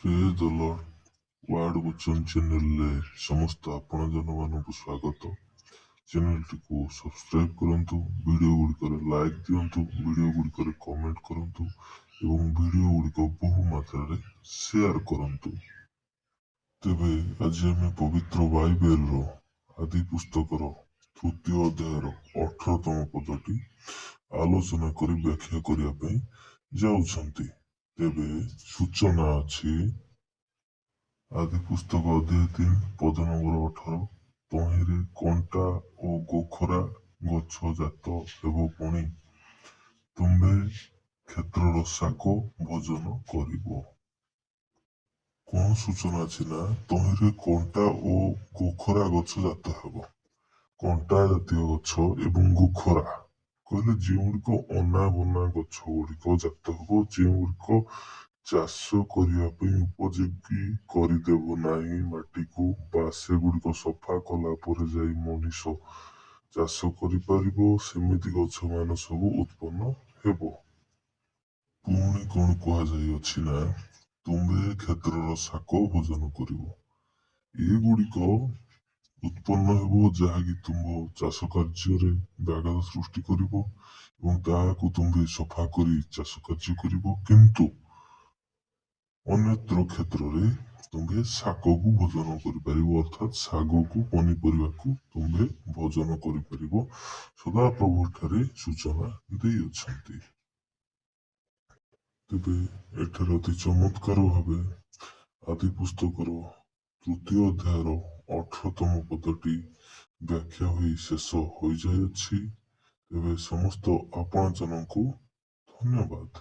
ପ୍ରେଜ୍ ଦ Lord. Ward ବୁଚନ ଚ୍ୟାନେଲରେ ସମସ୍ତ ଆପଣ ଜନମାନଙ୍କୁ ସ୍ୱାଗତ। ଚ୍ୟାନେଲଟିକୁ ସବସ୍କ୍ରାଇବ କରନ୍ତୁ, ଭିଡ଼ିଓ ଗୁଡ଼ିକରେ ଲାଇକ୍ ଦିଅନ୍ତୁ, ଭିଡ଼ିଓ ଗୁଡ଼ିକରେ କମେଣ୍ଟ କରନ୍ତୁ ଏବଂ ଭିଡ଼ିଓ ଗୁଡ଼ିକ ବହୁ ମାତ୍ରାରେ ସେୟାର କରନ୍ତୁ। ତେବେ ଆଜି ଆମେ ପବିତ୍ର ବାଇବେଲର ଆଦି ପୁସ୍ତକର ତୃତୀୟ ଅଧ୍ୟାୟର 18ତମ ପଦଟି ଆଲୋଚନା କରି ବ୍ୟାଖ୍ୟା କରିବା ପାଇଁ ଯାଉଛନ୍ତି। ତେବେ ସୂଚନା ଅଛି, ଆଦି ପୁସ୍ତକ ଅଧ୍ୟାୟ 3 ପଦ ନମ୍ବର 18, ତହିଁରେ କଣ୍ଟା ଓ ଗୋଖରା ଗଛ ଜାତ ହେବ, ପୁଣି ତୁମ୍ଭେ କ୍ଷେତ୍ରର ଶାକ ଭୋଜନ କରିବ। କଣ ସୂଚନା ଅଛି ନା, ତହିଁରେ କଣ୍ଟା ଓ ଗୋଖରା ଗଛ ଜାତ ହେବ। କଣ୍ଟା ଜାତୀୟ ଗଛ ଏବଂ ଗୋଖରା କହିଲେ ଯେଉଁଗୁଡ଼ିକ ଅନାବନା ଗଛ ଗୁଡ଼ିକ ଜାତ ହେବ, ଯେଉଁଗୁଡ଼ିକ ଚାଷ କରିବା ପାଇଁ ଉପଯୋଗୀ କରିଦେବ ନାହିଁ ମାଟିକୁ, ବା ସେଗୁଡ଼ିକ ସଫା କଲା ପରେ ଯାଇ ମଣିଷ ଚାଷ କରିପାରିବ, ସେମିତି ଗଛ ମାନ ସବୁ ଉତ୍ପନ୍ନ ହେବ। ପୁଣି କଣ କୁହାଯାଇଅଛି ନା, ତୁମ୍ଭେ କ୍ଷେତ୍ରର ଶାକ ଭୋଜନ କରିବ। ଏଗୁଡ଼ିକ ଉତ୍ପନ୍ନ ହେବ ଯାହାକି ତୁମ୍ଭ ଚାଷ କାର୍ଯ୍ୟରେ ବ୍ୟାଘାତ ସୃଷ୍ଟି କରିବ ଏବଂ ତାହାକୁ ତୁମ୍ଭେ ସଫା କରି ଚାଷ କାର୍ଯ୍ୟ କରିବ, କିନ୍ତୁ ଅନ୍ୟତ୍ର କ୍ଷେତ୍ରରେ ତୁମ୍ଭେ ଶାକକୁ ଭୋଜନ କରିପାରିବ, ଅର୍ଥାତ୍ ଶାଗକୁ ପନିପରିବାକୁ ତୁମ୍ଭେ ଭୋଜନ କରିପାରିବ। ସଦାପ୍ରଭୁ ଠାରେ ସୂଚନା ଦେଇଅଛନ୍ତି। ତେବେ ଏଠାରେ ଅତି ଚମତ୍କାର ଭାବେ ଆଦି ପୁସ୍ତକର ତୃତୀୟ ଅଧ୍ୟାୟର 18ତମ ପଦଟି ବ୍ୟାଖ୍ୟା ହୋଇ ଶେଷ ହୋଇଯାଇଅଛି। ତେବେ ସମସ୍ତ ଆପଣ ଜଣଙ୍କୁ ଧନ୍ୟବାଦ।